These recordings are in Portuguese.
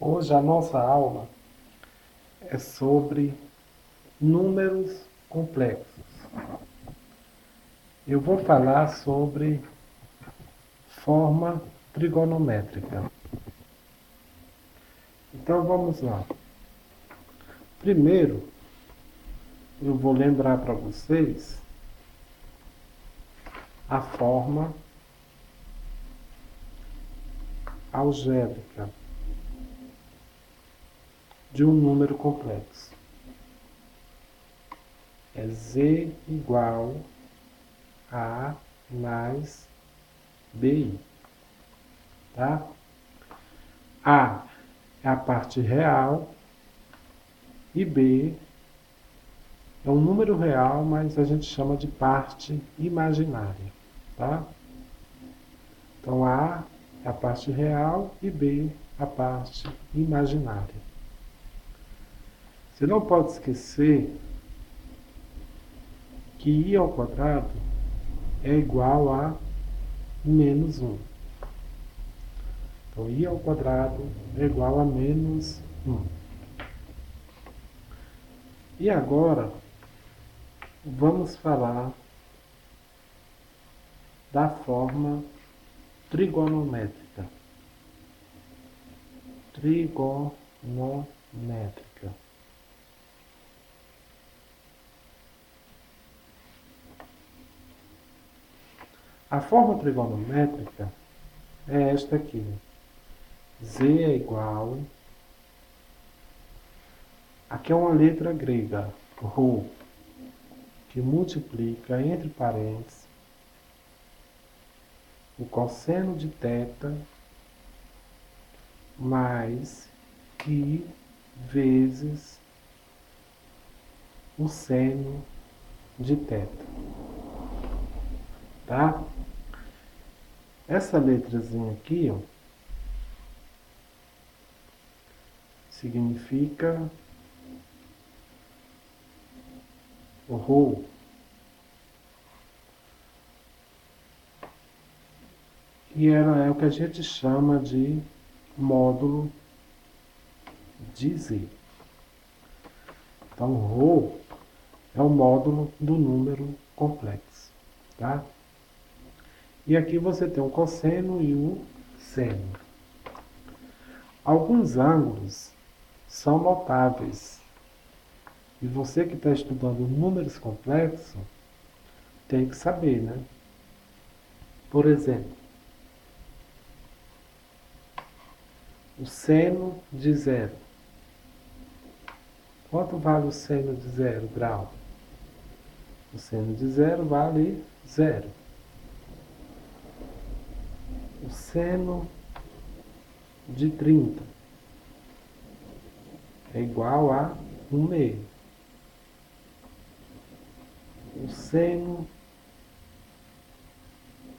Hoje a nossa aula é sobre números complexos. Eu vou falar sobre forma trigonométrica. Então vamos lá. Primeiro, eu vou lembrar para vocês a forma algébrica de um número complexo. É Z igual a mais BI. Tá? A é a parte real e B é um número real, mas a gente chama de parte imaginária. Tá? Então A é a parte real e B a parte imaginária. Você não pode esquecer que I ao quadrado é igual a menos 1. Então, I ao quadrado é igual a menos 1. E agora, vamos falar da forma trigonométrica. Trigonométrica. A forma trigonométrica é esta aqui. Z é igual... Aqui é uma letra grega, Rho, que multiplica entre parênteses o cosseno de θ mais π vezes o seno de θ. Tá? Essa letrazinha aqui, ó, significa o Rho. E ela é o que a gente chama de módulo de Z. Então, Rho é o módulo do número complexo. Tá? E aqui você tem o cosseno e o seno. Alguns ângulos são notáveis. E você que está estudando números complexos, tem que saber, né? Por exemplo, o seno de zero. Quanto vale o seno de 0 grau? O seno de zero vale 0. O seno de 30 é igual a 1 meio. O seno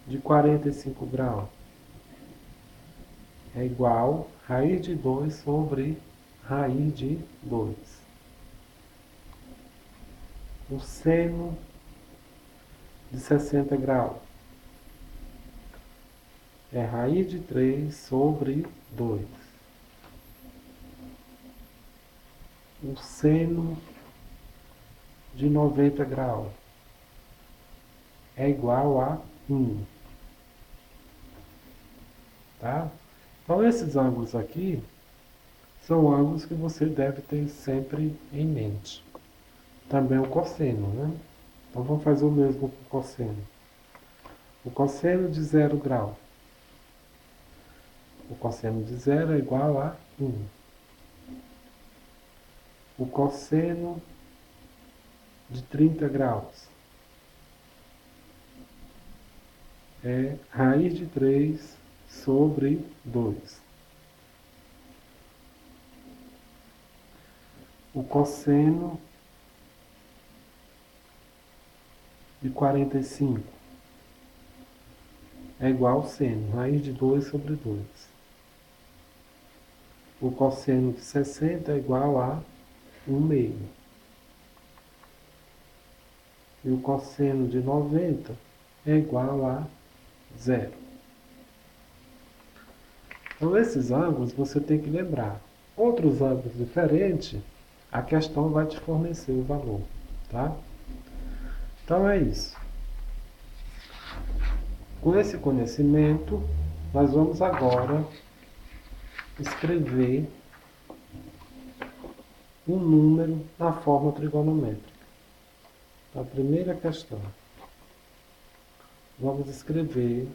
de 45 graus é igual a raiz de 2 sobre raiz de 2. O seno de 60 graus é raiz de 3 sobre 2. O seno de 90 graus é igual a 1. Tá? Então, esses ângulos aqui são ângulos que você deve ter sempre em mente. Também o cosseno, né? Então, vamos fazer o mesmo com o cosseno. O cosseno de 0 grau. O cosseno de 0 é igual a 1. O cosseno de 30 graus é raiz de 3 sobre 2. O cosseno de 45 é igual ao seno, raiz de 2 sobre 2. O cosseno de 60 é igual a 1 meio. E o cosseno de 90 é igual a 0. Então, esses ângulos você tem que lembrar. outros ângulos diferentes, a questão vai te fornecer o valor, tá? Então é isso. Com esse conhecimento, nós vamos agora escrever um número na forma trigonométrica. Então, a primeira questão. Vamos escrever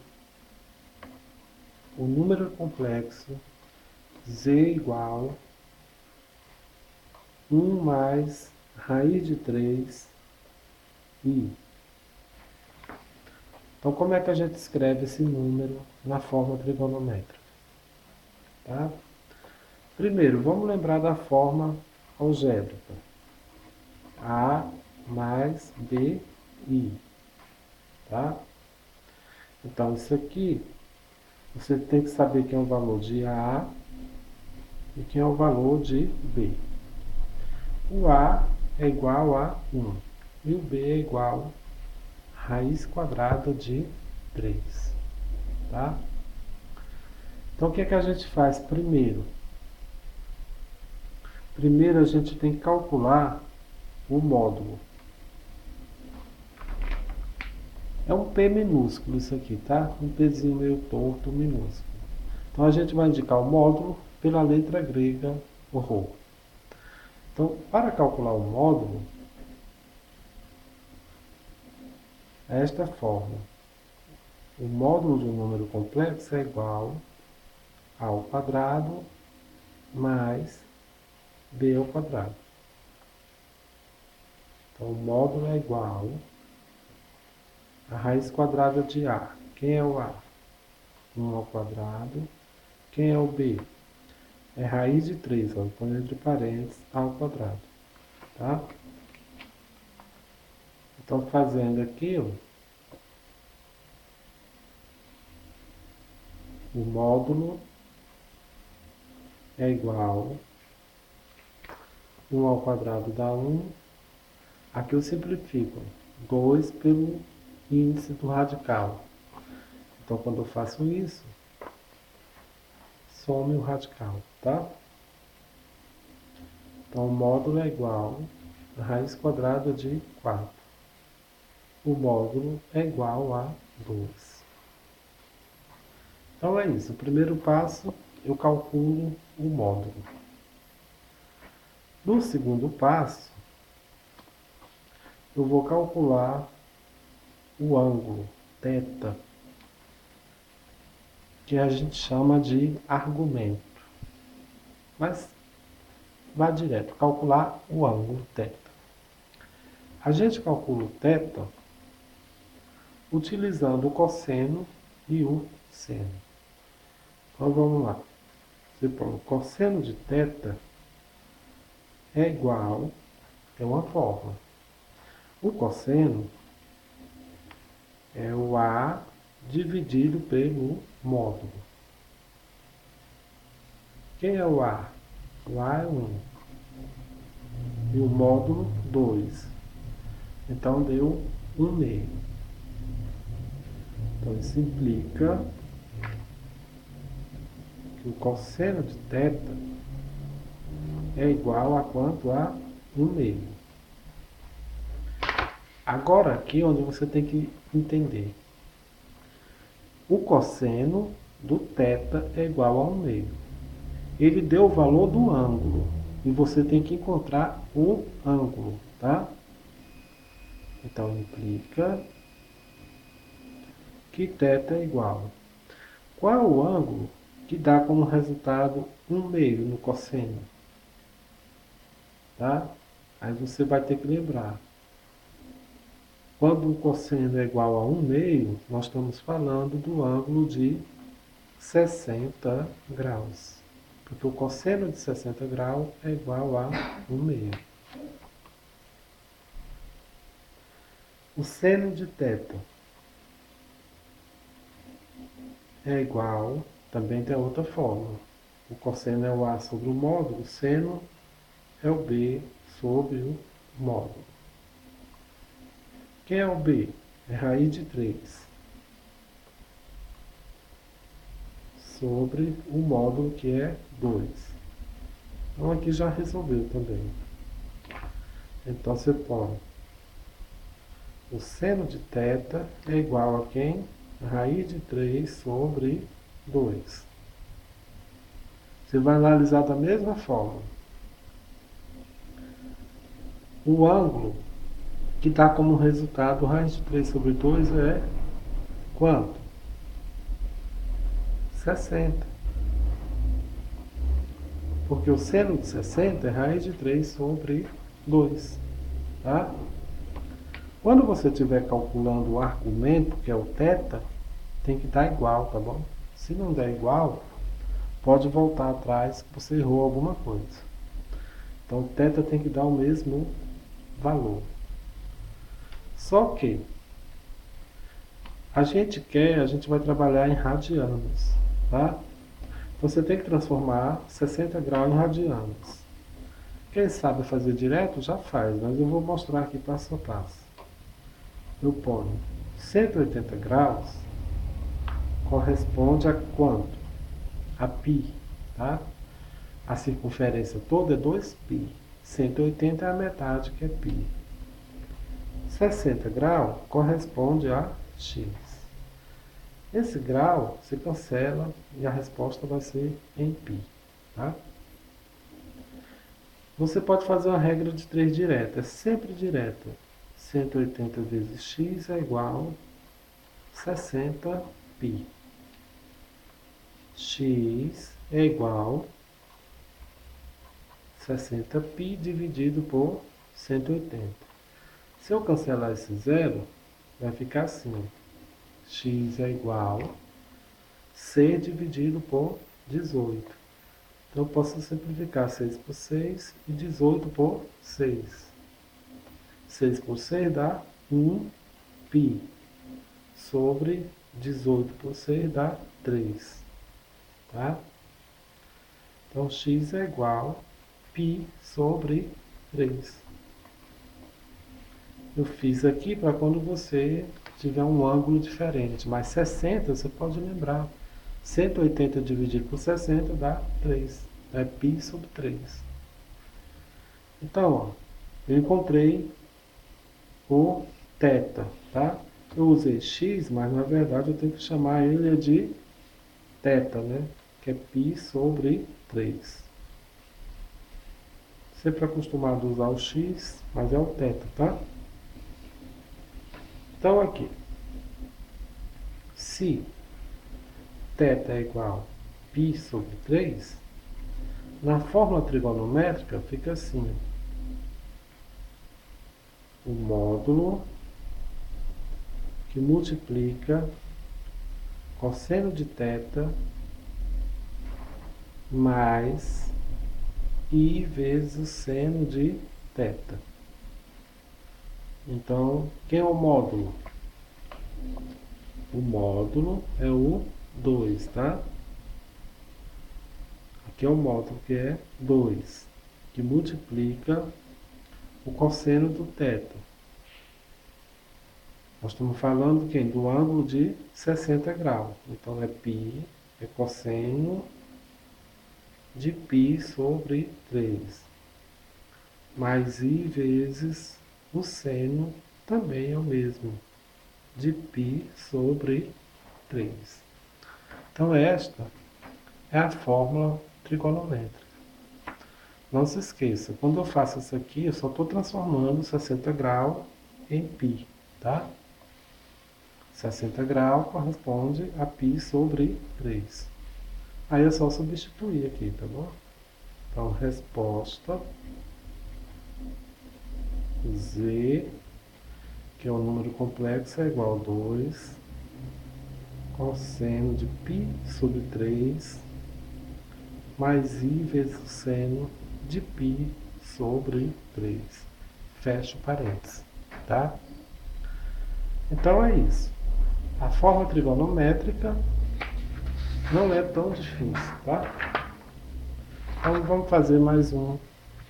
o número complexo z igual 1 mais raiz de 3 i. Então, como é que a gente escreve esse número na forma trigonométrica? Tá? Primeiro, vamos lembrar da forma algébrica. A mais b, i. Tá? Então, isso aqui, você tem que saber quem é o valor de A e quem é o valor de B. O A é igual a 1 e o B é igual a raiz quadrada de 3. Tá? Então, o que é que a gente faz primeiro? Primeiro, a gente tem que calcular o módulo. É um P minúsculo isso aqui, tá? Um Pzinho meio torto, minúsculo. Então, a gente vai indicar o módulo pela letra grega ρ. Então, para calcular o módulo, é esta forma. O módulo de um número complexo é igual a ao quadrado mais b ao quadrado. Então, o módulo é igual a raiz quadrada de A. Quem é o A? 1 ao quadrado. Quem é o B? É raiz de 3, ó, põe entre parênteses, A ao quadrado. Tá? Então, fazendo aqui, ó, o módulo é igual a 1 ao quadrado dá 1. Aqui eu simplifico. 2 pelo índice do radical. Então, quando eu faço isso, some o radical, tá? Então, o módulo é igual a raiz quadrada de 4. O módulo é igual a 2. Então, é isso. O primeiro passo, eu calculo o módulo. No segundo passo, eu vou calcular o ângulo, θ, que a gente chama de argumento. Mas vá direto, calcular o ângulo θ. A gente calcula o θ utilizando o cosseno e o seno. Então vamos lá. Você põe o cosseno de θ é igual, é uma fórmula. O cosseno é o A dividido pelo módulo. Quem é o A? O A é 1. E o módulo, 2. Então, deu 1 meio. Então, isso implica que o cosseno de θ é igual a quanto? A 1 meio. Agora, aqui onde você tem que entender. O cosseno do θ é igual a 1 meio. Ele deu o valor do ângulo. E você tem que encontrar o ângulo, tá? Então, implica que θ é igual. Qual é o ângulo que dá como resultado 1 meio no cosseno? Tá? Aí você vai ter que lembrar. Quando o cosseno é igual a 1 meio, nós estamos falando do ângulo de 60 graus. Porque o cosseno de 60 graus é igual a 1 meio. O seno de θ é igual, também tem outra fórmula. O cosseno é o A sobre o módulo, o seno é o B sobre o módulo. Quem é o B? É raiz de 3 sobre o módulo que é 2. Então aqui já resolveu também. Então você põe o seno de θ é igual a quem? Raiz de 3 sobre 2. Você vai analisar da mesma forma. O ângulo que dá como resultado raiz de 3 sobre 2 é quanto? 60. Porque o seno de 60 é raiz de 3 sobre 2. Tá? Quando você estiver calculando o argumento, que é o θ, tem que dar igual, tá bom? Se não der igual, pode voltar atrás que você errou alguma coisa. Então, o θ tem que dar o mesmo valor. Só que a gente vai trabalhar em radianos, tá? Você tem que transformar 60 graus em radianos. Quem sabe fazer direto já faz, mas eu vou mostrar aqui passo a passo. Eu ponho 180 graus corresponde a quanto? A π, tá? A circunferência toda é 2π. 180 é a metade, que é π. 60 graus corresponde a x. Esse grau se cancela e a resposta vai ser em π. Tá? Você pode fazer uma regra de 3 direta, é sempre direta. 180 vezes x é igual a 60π. X é igual a 60π dividido por 180. Se eu cancelar esse zero, vai ficar assim. X é igual a c dividido por 18. Então eu posso simplificar 6 por 6 e 18 por 6. 6 por 6 dá 1π. Sobre 18 por 6 dá 3. Tá? Então x é igual a π sobre 3. Eu fiz aqui para quando você tiver um ângulo diferente, mas 60 você pode lembrar. 180 dividido por 60 dá 3. É π sobre 3. Então, ó, eu encontrei o θ, tá? Eu usei x, mas na verdade eu tenho que chamar ele de θ, né? Que é π sobre 3. Sempre acostumado a usar o x, mas é o θ, tá? Então aqui, se θ é igual a π sobre 3, na fórmula trigonométrica fica assim. O módulo que multiplica cosseno de θ mais I vezes o seno de θ. Então, quem é o módulo? O módulo é o 2, tá? Aqui é o módulo que é 2, que multiplica o cosseno do θ. Nós estamos falando quem? Do ângulo de 60 graus. Então é π, é cosseno de π sobre 3. Mais I vezes o seno também é o mesmo, de π sobre 3. Então esta é a fórmula trigonométrica. Não se esqueça, quando eu faço isso aqui, eu só estou transformando 60 graus em π, tá? 60 graus corresponde a π sobre 3. Aí é só substituir aqui, tá bom? Então, resposta Z, que é um número complexo, é igual a 2 cosseno de π sobre 3 mais I vezes o seno de π sobre 3. Fecho parênteses, tá? Então é isso. A forma trigonométrica não é tão difícil, tá? Então vamos fazer mais um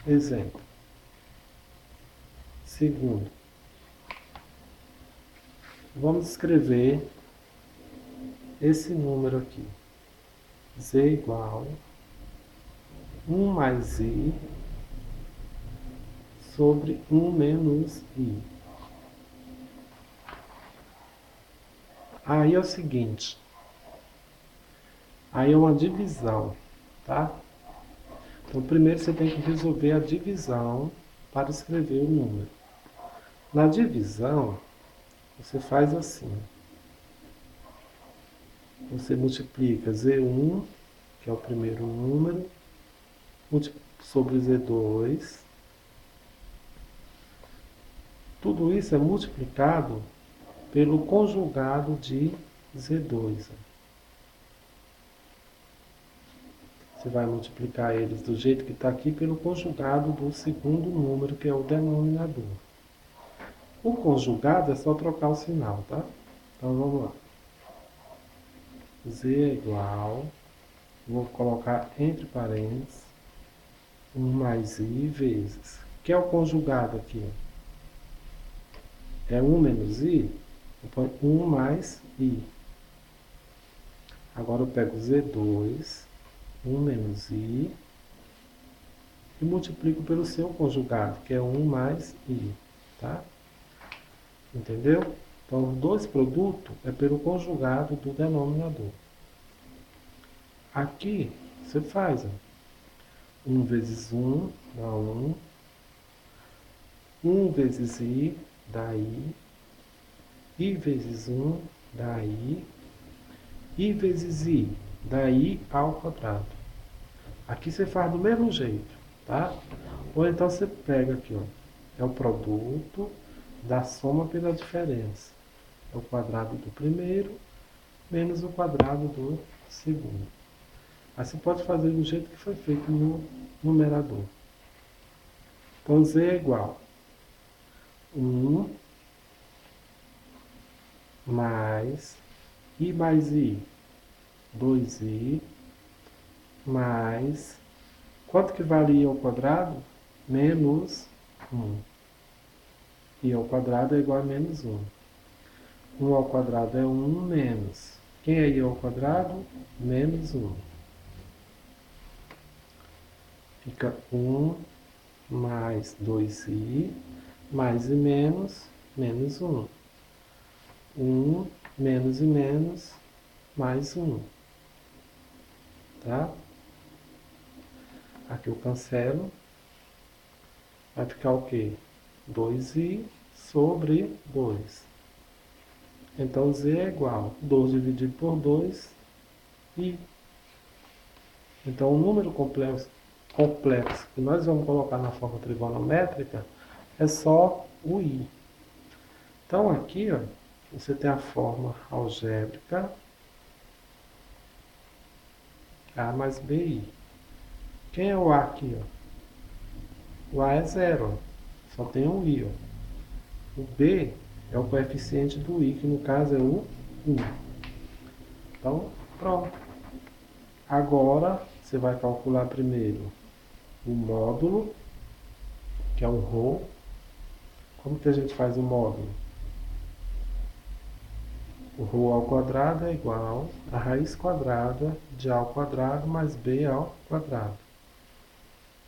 exemplo. Segundo, vamos escrever esse número aqui. Z igual 1 mais i sobre 1 menos i. Aí é o seguinte, aí é uma divisão, tá? Então, primeiro você tem que resolver a divisão para escrever o número. Na divisão, você faz assim. Você multiplica Z1, que é o primeiro número, sobre Z2. Tudo isso é multiplicado pelo conjugado de Z2. Você vai multiplicar eles do jeito que está aqui pelo conjugado do segundo número, que é o denominador. O conjugado é só trocar o sinal, tá? Então vamos lá. Z é igual, vou colocar entre parênteses, 1 mais i vezes. O que é o conjugado aqui? É 1 menos i? Eu ponho 1 mais i. Agora eu pego Z2, 1 menos i, e multiplico pelo seu conjugado, que é 1 mais i, tá? Entendeu? Então, os dois produtos é pelo conjugado do denominador. Aqui, você faz, ó. 1 vezes 1 dá 1. 1 vezes i dá i. I vezes 1 dá i. I vezes i dá i ao quadrado. Aqui você faz do mesmo jeito, tá? Ou então você pega aqui, ó. É o produto da soma pela diferença. É o quadrado do primeiro menos o quadrado do segundo. Aí você pode fazer do jeito que foi feito no numerador. Então, z é igual a 1 mais i, 2i, mais... Quanto que vale i ao quadrado? Menos 1. I ao quadrado é igual a menos 1. 1 ao quadrado é 1 menos. Quem é i ao quadrado? Menos 1. Fica 1 mais 2i, mais e menos, menos 1. 1 menos e menos, mais 1. Tá? Aqui eu cancelo. Vai ficar o quê? 2i sobre 2. Então, z é igual a 2 dividido por 2, i. Então, o número complexo que nós vamos colocar na forma trigonométrica é só o i. Então, aqui, ó, você tem a forma algébrica a mais bi. Quem é o a aqui? Ó? O a é zero, ó. Só tem um i. Ó. O b é o coeficiente do i, que no caso é o 1. Então, pronto. Agora, você vai calcular primeiro o módulo, que é o ρ. Como que a gente faz o módulo? O ρ ao quadrado é igual a raiz quadrada de a ao quadrado mais b ao quadrado,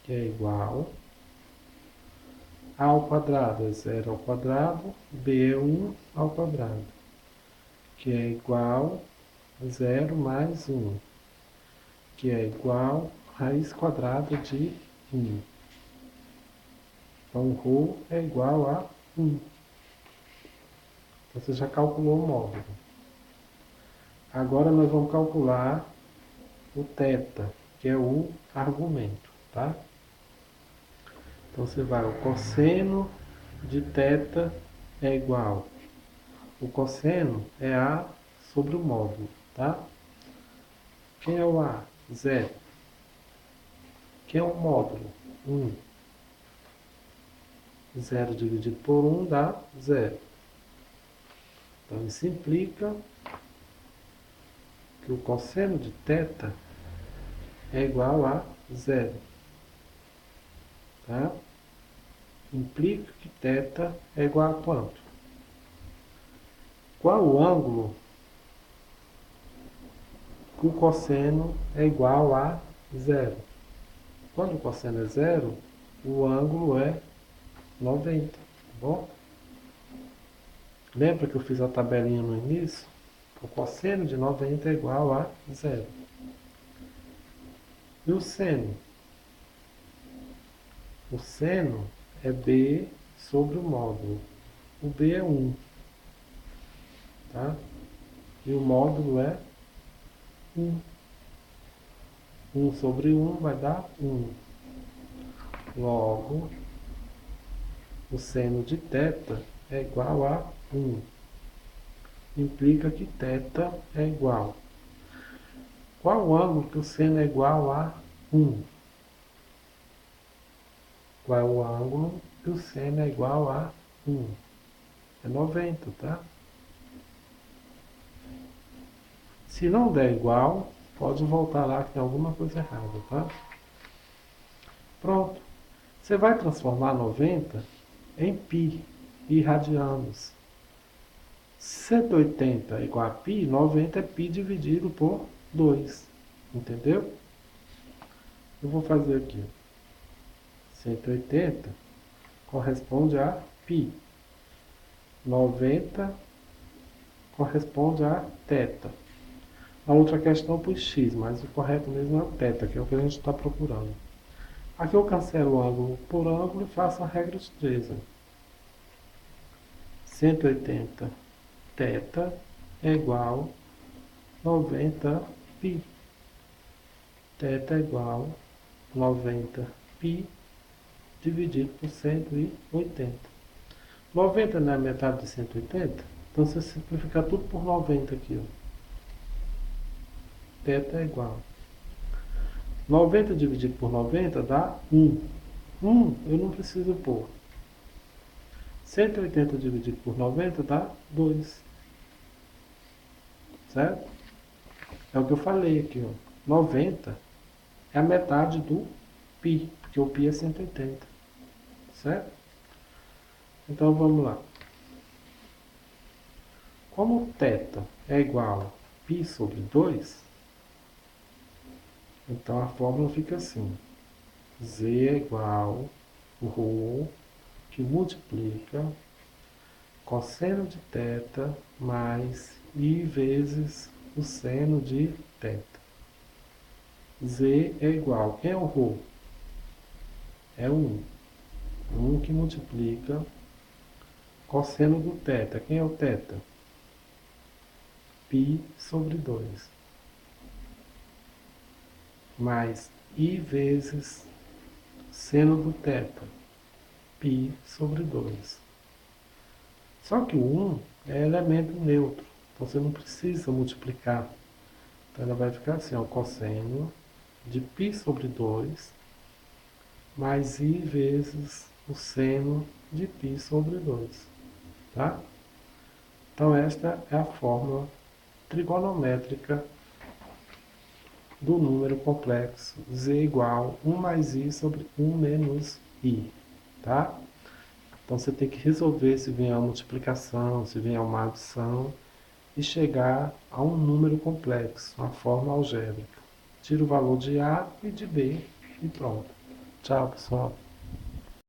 que é igual a ao quadrado é 0 ao quadrado, b é 1 ao quadrado, que é igual a 0 mais 1, que é igual a raiz quadrada de 1. Então, ρ é igual a 1. Então, você já calculou o módulo. Agora, nós vamos calcular o θ, que é o argumento, tá? Então, você vai, o cosseno de θ é igual. O cosseno é A sobre o módulo, tá? Quem é o A? 0. Quem é o módulo? 1. 0 dividido por 1 dá 0. Então, isso implica que o cosseno de θ é igual a 0. Tá? Implica que θ é igual a quanto? Qual o ângulo que o cosseno é igual a 0? Quando o cosseno é zero, o ângulo é 90, tá bom? Lembra que eu fiz a tabelinha no início? O cosseno de 90 é igual a zero. E o seno? O seno é b sobre o módulo. O b é 1, tá? E o módulo é 1. 1 sobre 1 vai dar 1. Logo, o seno de θ é igual a 1. Implica que θ é igual. Qual o ângulo que o seno é igual a 1? Qual é o ângulo que o seno é igual a 1? É 90, tá? Se não der igual, pode voltar lá que tem alguma coisa errada, tá? Pronto. Você vai transformar 90 em π, π radianos. 180 é igual a π, 90 é π dividido por 2. Entendeu? Eu vou fazer aqui. 180 corresponde a π. 90 corresponde a θ. A outra questão eu pus x, mas o correto mesmo é o θ, que é o que a gente está procurando. Aqui eu cancelo o ângulo por ângulo e faço a regra de 3. 180 θ é igual a 90 π. Θ é igual a 90 π dividido por 180. 90 não é metade de 180? Então, se você simplificar tudo por 90 aqui, ó. Θ é igual. 90 dividido por 90 dá 1. 1 eu não preciso pôr. 180 dividido por 90 dá 2. Certo? É o que eu falei aqui, ó. 90 é a metade do π, porque o π é 180. Certo? Então vamos lá. Como θ é igual a π sobre 2, então a fórmula fica assim. Z é igual a ρ, que multiplica cosseno de θ mais I vezes o seno de θ. Z é igual. Quem é o ρ? É 1. 1 que multiplica cosseno do θ. Quem é o θ? π sobre 2. Mais I vezes seno do θ. π sobre 2. Só que o 1 é elemento neutro. Então você não precisa multiplicar. Então ela vai ficar assim, ó, cosseno de π sobre 2 mais I vezes o seno de π sobre 2. Tá? Então esta é a fórmula trigonométrica do número complexo z igual 1 mais i sobre 1 menos i. Tá? Então você tem que resolver se vem a multiplicação, se vem a uma adição e chegar a um número complexo, uma forma algébrica. Tira o valor de A e de B e pronto. Tchau, pessoal.